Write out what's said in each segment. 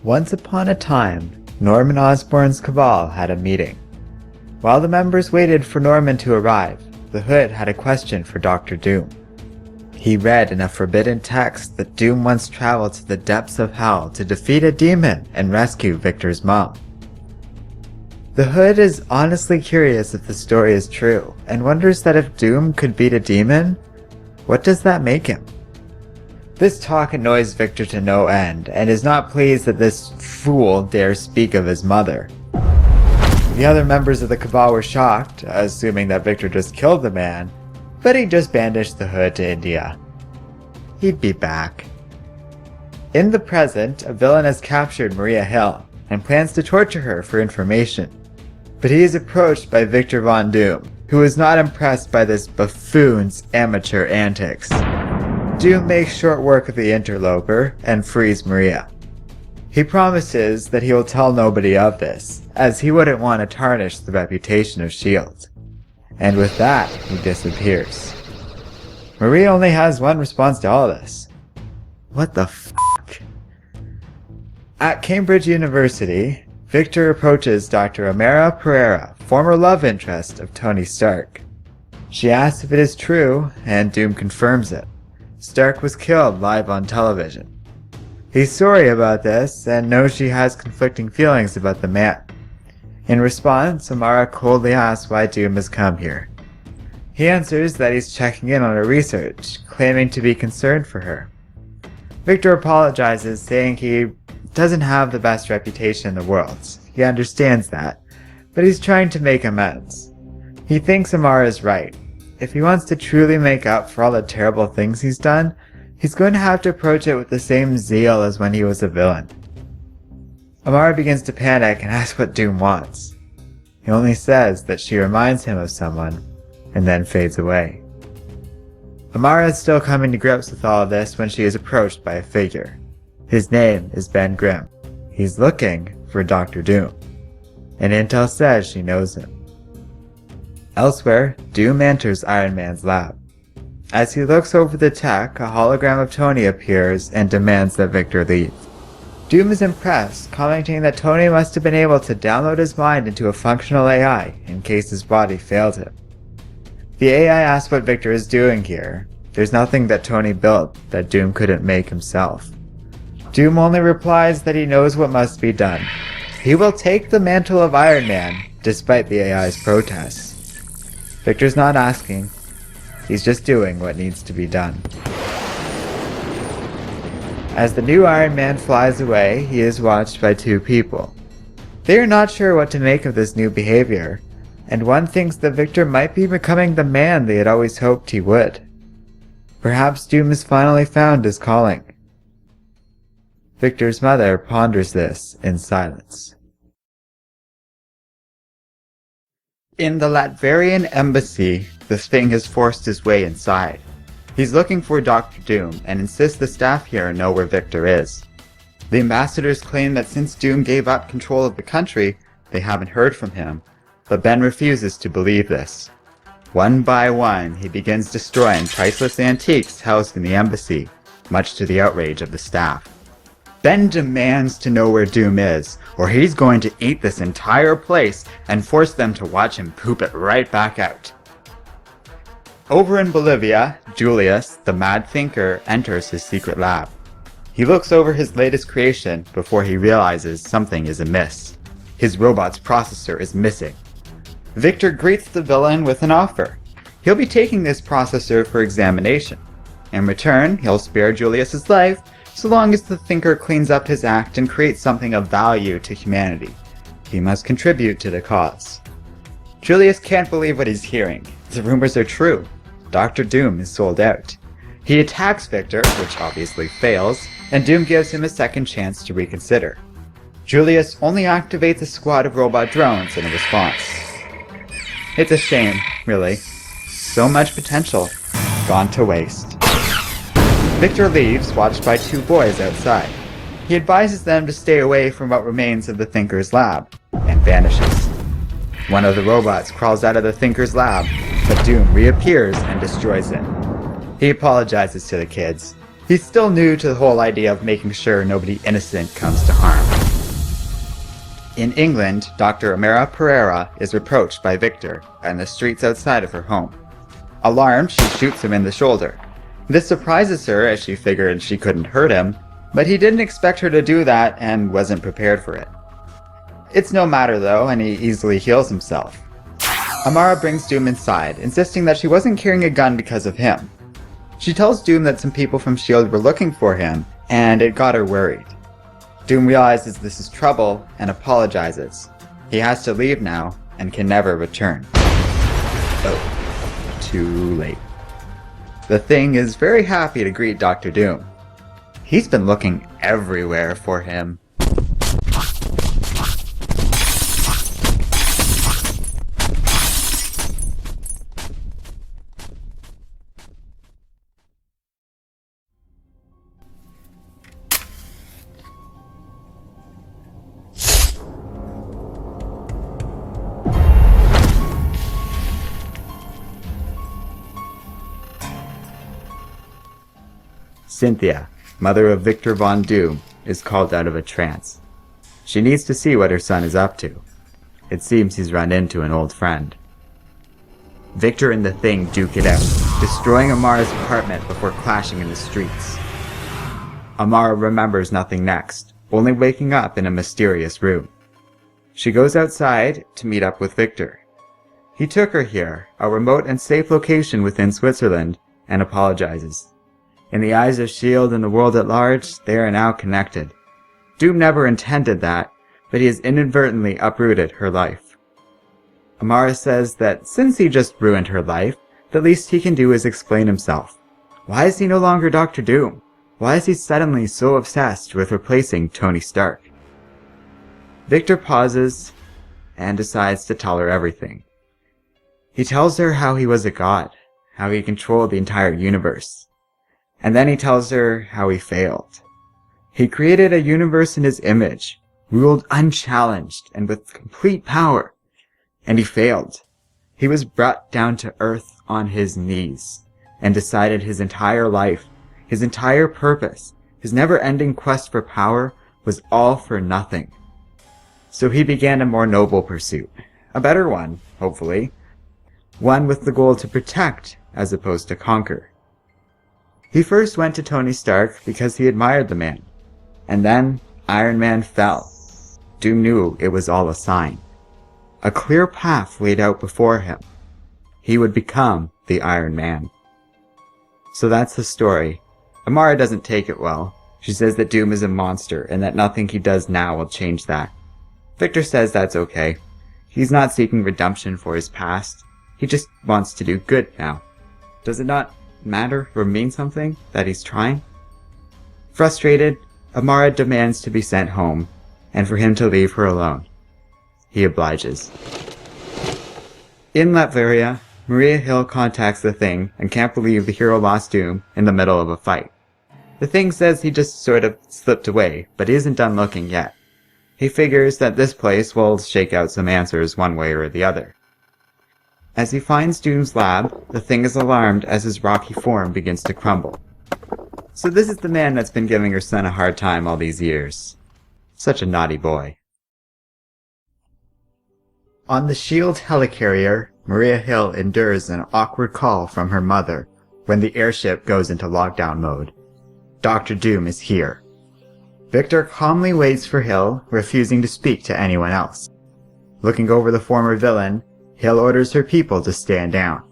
Once upon a time, Norman Osborn's cabal had a meeting. While the members waited for Norman to arrive, the Hood had a question for Dr. Doom. He read in a forbidden text that Doom once traveled to the depths of hell to defeat a demon and rescue Victor's mom. The Hood is honestly curious if the story is true, and wonders that if Doom could beat a demon, what does that make him? This talk annoys Victor to no end, and is not pleased that this fool dares speak of his mother. The other members of the Cabal were shocked, assuming that Victor just killed the man, but he just banished the Hood to India. He'd be back. In the present, a villain has captured Maria Hill, and plans to torture her for information. But he is approached by Victor Von Doom, who is not impressed by this buffoon's amateur antics. Doom makes short work of the interloper and frees Maria. He promises that he will tell nobody of this, as he wouldn't want to tarnish the reputation of S.H.I.E.L.D. And with that, he disappears. Maria only has one response to all this. What the f***? At Cambridge University, Victor approaches Dr. Amara Pereira, former love interest of Tony Stark. She asks if it is true, and Doom confirms it. Stark was killed live on television. He's sorry about this, and knows she has conflicting feelings about the man. In response, Amara coldly asks why Doom has come here. He answers that he's checking in on her research, claiming to be concerned for her. Victor apologizes, saying he doesn't have the best reputation in the world. He understands that, but he's trying to make amends. He thinks Amara is right. If he wants to truly make up for all the terrible things he's done, he's going to have to approach it with the same zeal as when he was a villain. Amara begins to panic and asks what Doom wants. He only says that she reminds him of someone, and then fades away. Amara is still coming to grips with all of this when she is approached by a figure. His name is Ben Grimm. He's looking for Dr. Doom, and Intel says she knows him. Elsewhere, Doom enters Iron Man's lab. As he looks over the tech, a hologram of Tony appears and demands that Victor leave. Doom is impressed, commenting that Tony must have been able to download his mind into a functional AI in case his body failed him. The AI asks what Victor is doing here. There's nothing that Tony built that Doom couldn't make himself. Doom only replies that he knows what must be done. He will take the mantle of Iron Man, despite the AI's protests. Victor's not asking. He's just doing what needs to be done. As the new Iron Man flies away, he is watched by two people. They are not sure what to make of this new behavior, and one thinks that Victor might be becoming the man they had always hoped he would. Perhaps Doom has finally found his calling. Victor's mother ponders this in silence. In the Latvian embassy, the Thing has forced his way inside. He's looking for Dr. Doom and insists the staff here know where Victor is. The ambassadors claim that since Doom gave up control of the country, they haven't heard from him, but Ben refuses to believe this. One by one, he begins destroying priceless antiques housed in the embassy, much to the outrage of the staff. Ben demands to know where Doom is, or he's going to eat this entire place and force them to watch him poop it right back out. Over in Bolivia, Julius, the mad thinker, enters his secret lab. He looks over his latest creation before he realizes something is amiss. His robot's processor is missing. Victor greets the villain with an offer. He'll be taking this processor for examination. In return, he'll spare Julius's life, so long as the thinker cleans up his act and creates something of value to humanity. He must contribute to the cause. Julius can't believe what he's hearing. The rumors are true. Dr. Doom is sold out. He attacks Victor, which obviously fails, and Doom gives him a second chance to reconsider. Julius only activates a squad of robot drones in response. It's a shame, really. So much potential, gone to waste. Victor leaves, watched by two boys outside. He advises them to stay away from what remains of the Thinker's lab, and vanishes. One of the robots crawls out of the Thinker's lab, but Doom reappears and destroys it. He apologizes to the kids. He's still new to the whole idea of making sure nobody innocent comes to harm. In England, Dr. Amara Pereira is reproached by Victor in the streets outside of her home. Alarmed, she shoots him in the shoulder. This surprises her as she figured she couldn't hurt him, but he didn't expect her to do that and wasn't prepared for it. It's no matter though, and he easily heals himself. Amara brings Doom inside, insisting that she wasn't carrying a gun because of him. She tells Doom that some people from S.H.I.E.L.D. were looking for him, and it got her worried. Doom realizes this is trouble and apologizes. He has to leave now and can never return. Oh, too late. The Thing is very happy to greet Dr. Doom. He's been looking everywhere for him. Cynthia, mother of Victor Von Doom, is called out of a trance. She needs to see what her son is up to. It seems he's run into an old friend. Victor and the Thing duke it out, destroying Amara's apartment before clashing in the streets. Amara remembers nothing next, only waking up in a mysterious room. She goes outside to meet up with Victor. He took her here, a remote and safe location within Switzerland, and apologizes. In the eyes of S.H.I.E.L.D. and the world at large, they are now connected. Doom never intended that, but he has inadvertently uprooted her life. Amara says that since he just ruined her life, the least he can do is explain himself. Why is he no longer Dr. Doom? Why is he suddenly so obsessed with replacing Tony Stark? Victor pauses and decides to tell her everything. He tells her how he was a god, how he controlled the entire universe. And then he tells her how he failed. He created a universe in his image, ruled unchallenged and with complete power. And he failed. He was brought down to earth on his knees and decided his entire life, his entire purpose, his never-ending quest for power was all for nothing. So he began a more noble pursuit. A better one, hopefully. One with the goal to protect as opposed to conquer. He first went to Tony Stark because he admired the man. And then Iron Man fell. Doom knew it was all a sign. A clear path laid out before him. He would become the Iron Man. So that's the story. Amara doesn't take it well. She says that Doom is a monster and that nothing he does now will change that. Victor says that's okay. He's not seeking redemption for his past. He just wants to do good now. Does it not matter or mean something that he's trying? Frustrated, Amara demands to be sent home and for him to leave her alone. He obliges. In Latveria, Maria Hill contacts the Thing and can't believe the hero lost Doom in the middle of a fight. The Thing says he just sort of slipped away, but he isn't done looking yet. He figures that this place will shake out some answers one way or the other. As he finds Doom's lab, the Thing is alarmed as his rocky form begins to crumble. So this is the man that's been giving her son a hard time all these years. Such a naughty boy. On the S.H.I.E.L.D. helicarrier, Maria Hill endures an awkward call from her mother when the airship goes into lockdown mode. Dr. Doom is here. Victor calmly waits for Hill, refusing to speak to anyone else. Looking over the former villain, Hill orders her people to stand down.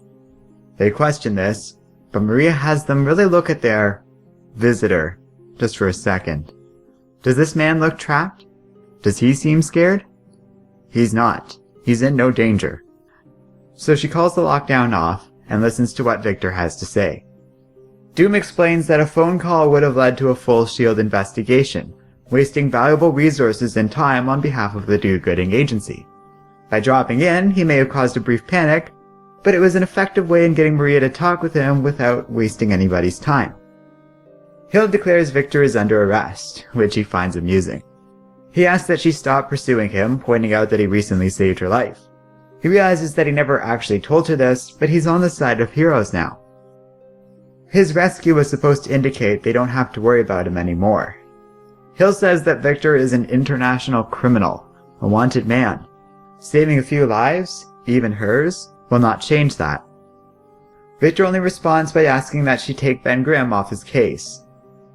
They question this, but Maria has them really look at their visitor just for a second. Does this man look trapped? Does he seem scared? He's not. He's in no danger. So she calls the lockdown off and listens to what Victor has to say. Doom explains that a phone call would have led to a full S.H.I.E.L.D. investigation, wasting valuable resources and time on behalf of the do-gooding agency. By dropping in, he may have caused a brief panic, but it was an effective way in getting Maria to talk with him without wasting anybody's time. Hill declares Victor is under arrest, which he finds amusing. He asks that she stop pursuing him, pointing out that he recently saved her life. He realizes that he never actually told her this, but he's on the side of heroes now. His rescue was supposed to indicate they don't have to worry about him anymore. Hill says that Victor is an international criminal, a wanted man. Saving a few lives, even hers, will not change that. Victor only responds by asking that she take Ben Grimm off his case.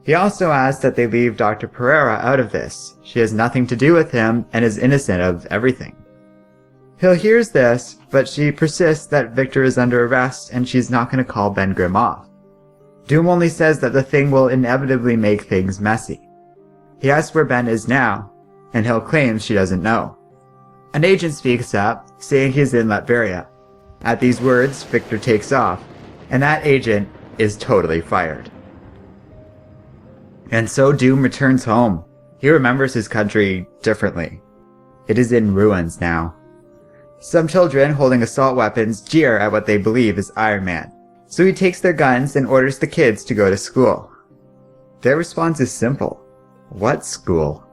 He also asks that they leave Dr. Pereira out of this. She has nothing to do with him and is innocent of everything. Hill hears this, but she persists that Victor is under arrest and she's not going to call Ben Grimm off. Doom only says that the thing will inevitably make things messy. He asks where Ben is now, and Hill claims she doesn't know. An agent speaks up, saying he's in Latveria. At these words, Victor takes off, and that agent is totally fired. And so Doom returns home. He remembers his country differently. It is in ruins now. Some children holding assault weapons jeer at what they believe is Iron Man, so he takes their guns and orders the kids to go to school. Their response is simple. What school?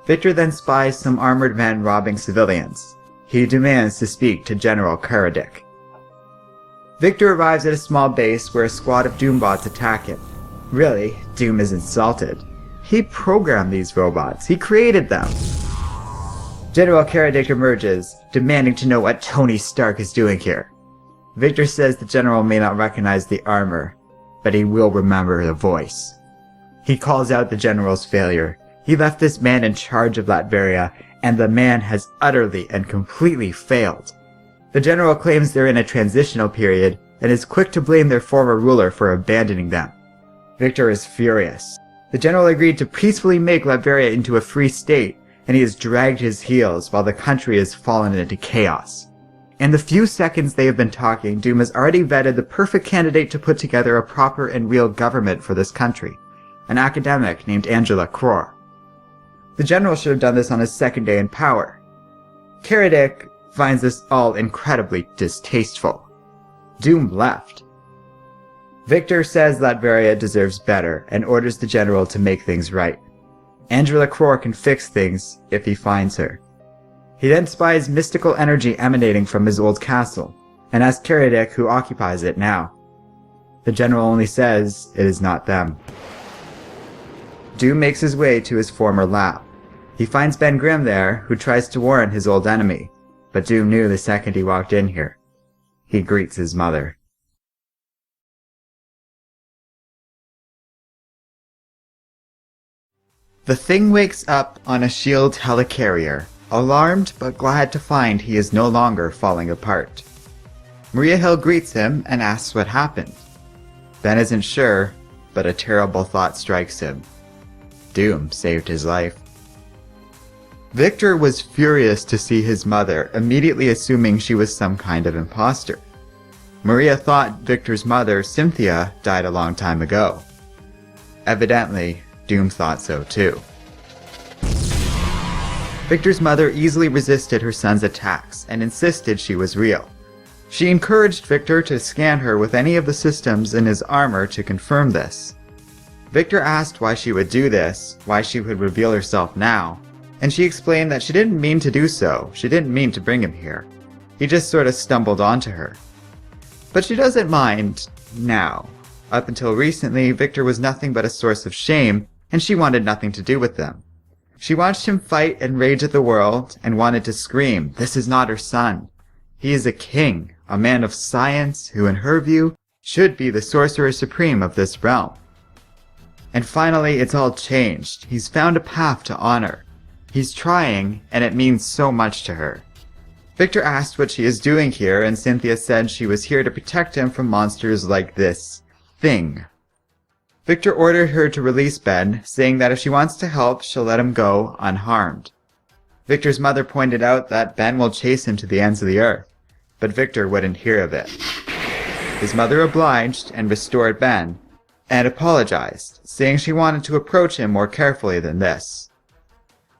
Victor then spies some armored men robbing civilians. He demands to speak to General Karadik. Victor arrives at a small base where a squad of Doombots attack him. Really, Doom is insulted. He programmed these robots. He created them. General Karadik emerges, demanding to know what Tony Stark is doing here. Victor says the general may not recognize the armor, but he will remember the voice. He calls out the general's failure. He left this man in charge of Latveria, and the man has utterly and completely failed. The general claims they're in a transitional period, and is quick to blame their former ruler for abandoning them. Victor is furious. The general agreed to peacefully make Latveria into a free state, and he has dragged his heels while the country has fallen into chaos. In the few seconds they have been talking, Doom has already vetted the perfect candidate to put together a proper and real government for this country, an academic named Angela Cror. The general should have done this on his second day in power. Karadik finds this all incredibly distasteful. Doom left. Victor says Latveria deserves better and orders the general to make things right. Angela Cror can fix things if he finds her. He then spies mystical energy emanating from his old castle, and asks Karadik who occupies it now. The general only says it is not them. Doom makes his way to his former lab. He finds Ben Grimm there, who tries to warn his old enemy, but Doom knew the second he walked in here. He greets his mother. The Thing wakes up on a S.H.I.E.L.D. helicarrier, alarmed but glad to find he is no longer falling apart. Maria Hill greets him and asks what happened. Ben isn't sure, but a terrible thought strikes him. Doom saved his life. Victor was furious to see his mother, immediately assuming she was some kind of imposter. Maria thought Victor's mother, Cynthia, died a long time ago. Evidently, Doom thought so too. Victor's mother easily resisted her son's attacks and insisted she was real. She encouraged Victor to scan her with any of the systems in his armor to confirm this. Victor asked why she would do this, why she would reveal herself now, and she explained that she didn't mean to do so. She didn't mean to bring him here. He just sort of stumbled onto her. But she doesn't mind now. Up until recently, Victor was nothing but a source of shame, and she wanted nothing to do with them. She watched him fight and rage at the world, and wanted to scream, "This is not her son. He is a king, a man of science, who in her view, should be the sorcerer supreme of this realm." And finally, it's all changed. He's found a path to honor. He's trying, and it means so much to her. Victor asked what she is doing here, and Cynthia said she was here to protect him from monsters like this thing. Victor ordered her to release Ben, saying that if she wants to help, she'll let him go unharmed. Victor's mother pointed out that Ben will chase him to the ends of the earth, but Victor wouldn't hear of it. His mother obliged and restored Ben, and apologized, saying she wanted to approach him more carefully than this.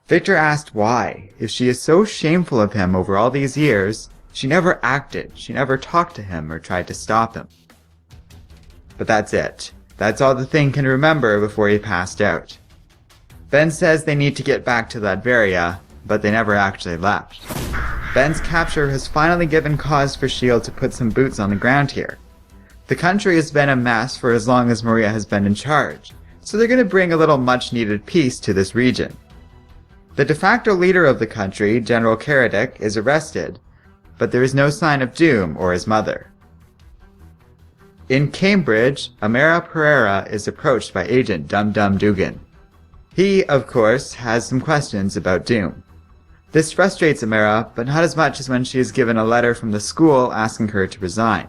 Victor asked why. If she is so shameful of him over all these years, she never acted, she never talked to him or tried to stop him. But that's it. That's all the Thing can remember before he passed out. Ben says they need to get back to Latveria, but they never actually left. Ben's capture has finally given cause for S.H.I.E.L.D. to put some boots on the ground here. The country has been a mess for as long as Maria has been in charge, so they're going to bring a little much-needed peace to this region. The de facto leader of the country, General Karadik, is arrested, but there is no sign of Doom or his mother. In Cambridge, Amara Pereira is approached by Agent Dum Dum Dugan. He, of course, has some questions about Doom. This frustrates Amara, but not as much as when she is given a letter from the school asking her to resign.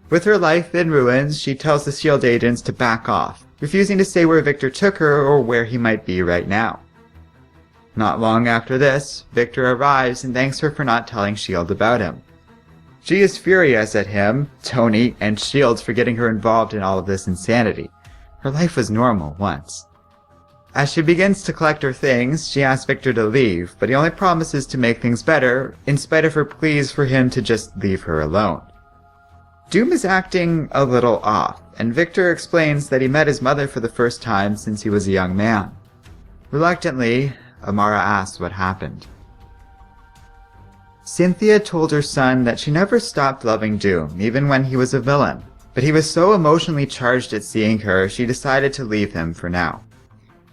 With her life in ruins, she tells the S.H.I.E.L.D. agents to back off, refusing to say where Victor took her or where he might be right now. Not long after this, Victor arrives and thanks her for not telling S.H.I.E.L.D. about him. She is furious at him, Tony, and S.H.I.E.L.D. for getting her involved in all of this insanity. Her life was normal once. As she begins to collect her things, she asks Victor to leave, but he only promises to make things better, in spite of her pleas for him to just leave her alone. Doom is acting a little off, and Victor explains that he met his mother for the first time since he was a young man. Reluctantly, Amara asks what happened. Cynthia told her son that she never stopped loving Doom, even when he was a villain, but he was so emotionally charged at seeing her, she decided to leave him for now.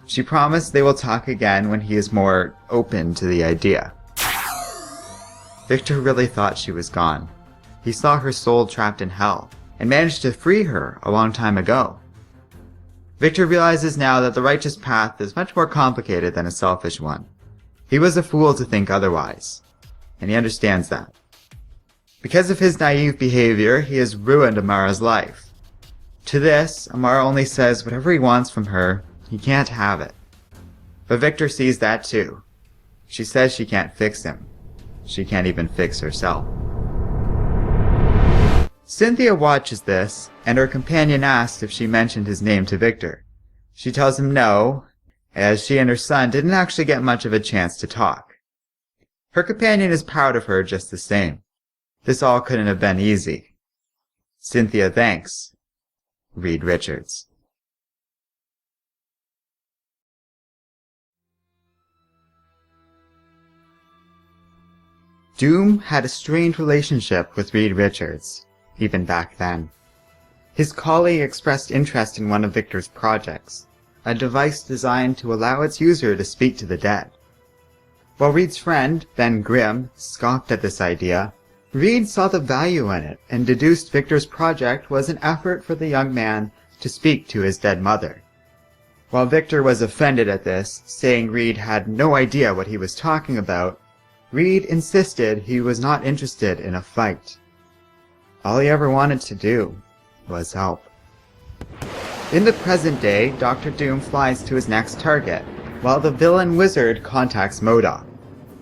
She promised they will talk again when he is more open to the idea. Victor really thought she was gone. He saw her soul trapped in hell, and managed to free her a long time ago. Victor realizes now that the righteous path is much more complicated than a selfish one. He was a fool to think otherwise, and he understands that. Because of his naive behavior, he has ruined Amara's life. To this, Amara only says whatever he wants from her, he can't have it. But Victor sees that too. She says she can't fix him. She can't even fix herself. Cynthia watches this, and her companion asks if she mentioned his name to Victor. She tells him no, as she and her son didn't actually get much of a chance to talk. Her companion is proud of her just the same. This all couldn't have been easy. Cynthia thanks. Reed Richards. Doom had a strained relationship with Reed Richards, even back then. His colleague expressed interest in one of Victor's projects, a device designed to allow its user to speak to the dead. While Reed's friend, Ben Grimm, scoffed at this idea, Reed saw the value in it and deduced Victor's project was an effort for the young man to speak to his dead mother. While Victor was offended at this, saying Reed had no idea what he was talking about, Reed insisted he was not interested in a fight. All he ever wanted to do was help. In the present day, Dr. Doom flies to his next target, while the villain Wizard contacts MODOK.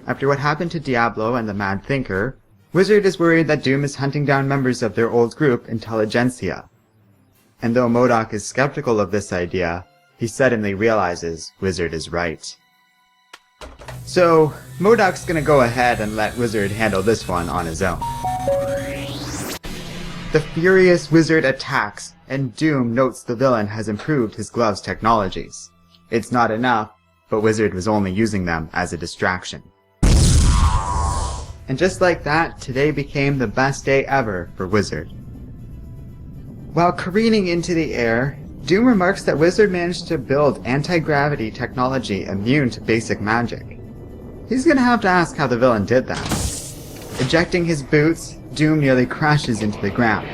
After what happened to Diablo and the Mad Thinker, Wizard is worried that Doom is hunting down members of their old group, Intelligentsia. And though MODOK is skeptical of this idea, he suddenly realizes Wizard is right. So, MODOK's gonna go ahead and let Wizard handle this one on his own. The furious Wizard attacks, and Doom notes the villain has improved his glove's technologies. It's not enough, but Wizard was only using them as a distraction. And just like that, today became the best day ever for Wizard. While careening into the air, Doom remarks that Wizard managed to build anti-gravity technology immune to basic magic. He's gonna have to ask how the villain did that. Ejecting his boots, Doom nearly crashes into the ground.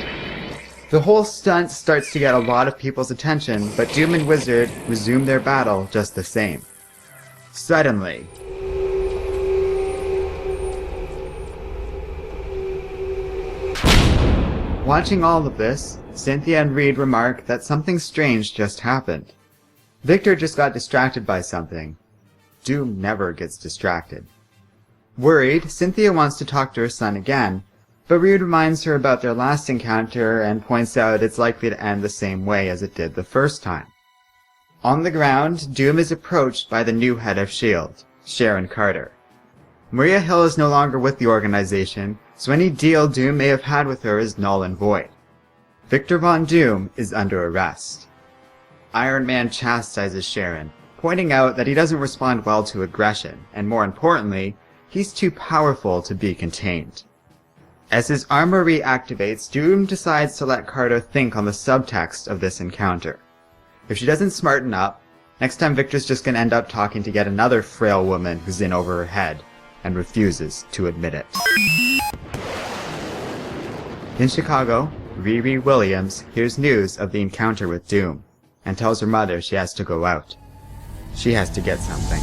The whole stunt starts to get a lot of people's attention, but Doom and Wizard resume their battle just the same. Suddenly, watching all of this, Cynthia and Reed remark that something strange just happened. Victor just got distracted by something. Doom never gets distracted. Worried, Cynthia wants to talk to her son again, but Reed reminds her about their last encounter and points out it's likely to end the same way as it did the first time. On the ground, Doom is approached by the new head of S.H.I.E.L.D., Sharon Carter. Maria Hill is no longer with the organization, so any deal Doom may have had with her is null and void. Victor Von Doom is under arrest. Iron Man chastises Sharon, pointing out that he doesn't respond well to aggression, and more importantly, he's too powerful to be contained. As his armor reactivates, Doom decides to let Carter think on the subtext of this encounter. If she doesn't smarten up, next time Victor's just gonna end up talking to yet another frail woman who's in over her head, and refuses to admit it. In Chicago, Riri Williams hears news of the encounter with Doom, and tells her mother she has to go out. She has to get something.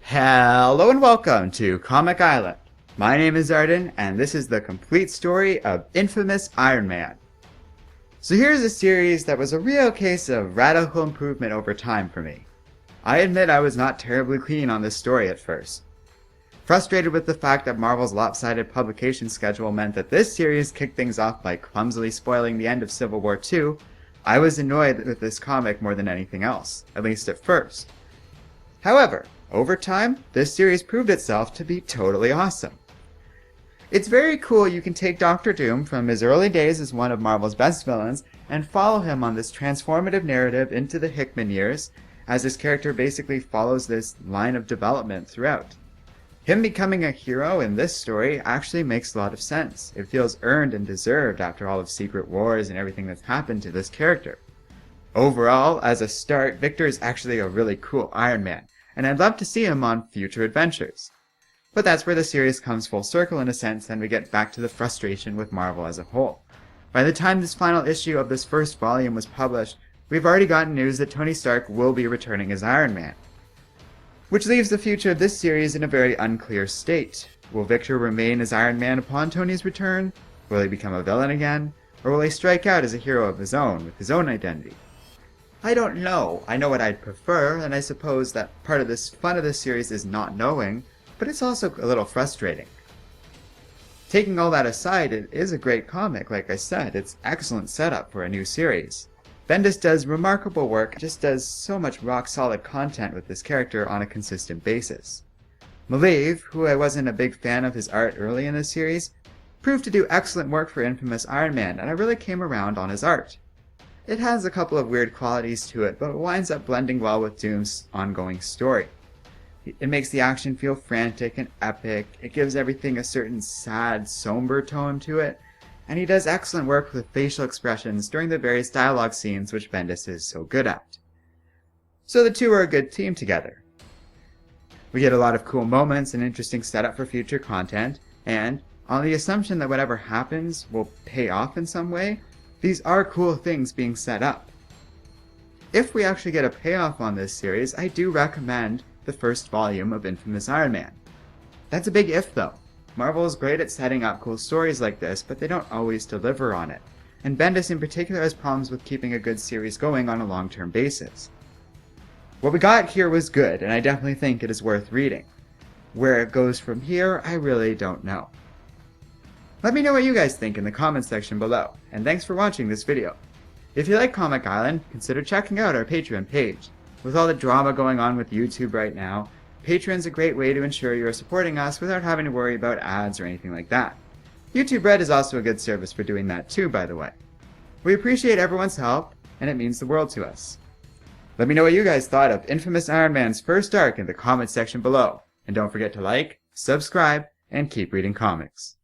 Hello and welcome to Comic Island. My name is Arden, and this is the complete story of Infamous Iron Man. So here's a series that was a real case of radical improvement over time for me. I admit I was not terribly keen on this story at first. Frustrated with the fact that Marvel's lopsided publication schedule meant that this series kicked things off by clumsily spoiling the end of Civil War II, I was annoyed with this comic more than anything else, at least at first. However, over time, this series proved itself to be totally awesome. It's very cool you can take Dr. Doom from his early days as one of Marvel's best villains and follow him on this transformative narrative into the Hickman years, as his character basically follows this line of development throughout. Him becoming a hero in this story actually makes a lot of sense. It feels earned and deserved after all of Secret Wars and everything that's happened to this character. Overall, as a start, Victor is actually a really cool Iron Man, and I'd love to see him on future adventures. But that's where the series comes full circle in a sense, and we get back to the frustration with Marvel as a whole. By the time this final issue of this first volume was published, we've already gotten news that Tony Stark will be returning as Iron Man, which leaves the future of this series in a very unclear state. Will Victor remain as Iron Man upon Tony's return? Will he become a villain again? Or will he strike out as a hero of his own, with his own identity? I don't know. I know what I'd prefer, and I suppose that part of this fun of this series is not knowing, but it's also a little frustrating. Taking all that aside, it is a great comic, like I said. It's excellent setup for a new series. Bendis does remarkable work, just does so much rock-solid content with this character on a consistent basis. MacLeod, who I wasn't a big fan of his art early in the series, proved to do excellent work for Infamous Iron Man, and I really came around on his art. It has a couple of weird qualities to it, but it winds up blending well with Doom's ongoing story. It makes the action feel frantic and epic, it gives everything a certain sad, somber tone to it, and he does excellent work with facial expressions during the various dialogue scenes which Bendis is so good at. So the two are a good team together. We get a lot of cool moments and interesting setup for future content, and on the assumption that whatever happens will pay off in some way, these are cool things being set up. If we actually get a payoff on this series, I do recommend the first volume of Infamous Iron Man. That's a big if though. Marvel is great at setting up cool stories like this, but they don't always deliver on it. And Bendis in particular has problems with keeping a good series going on a long-term basis. What we got here was good, and I definitely think it is worth reading. Where it goes from here, I really don't know. Let me know what you guys think in the comments section below, and thanks for watching this video. If you like Comic Island, consider checking out our Patreon page. With all the drama going on with YouTube right now, Patreon's a great way to ensure you are supporting us without having to worry about ads or anything like that. YouTube Red is also a good service for doing that too, by the way. We appreciate everyone's help, and it means the world to us. Let me know what you guys thought of Infamous Iron Man's first arc in the comments section below, and don't forget to like, subscribe, and keep reading comics.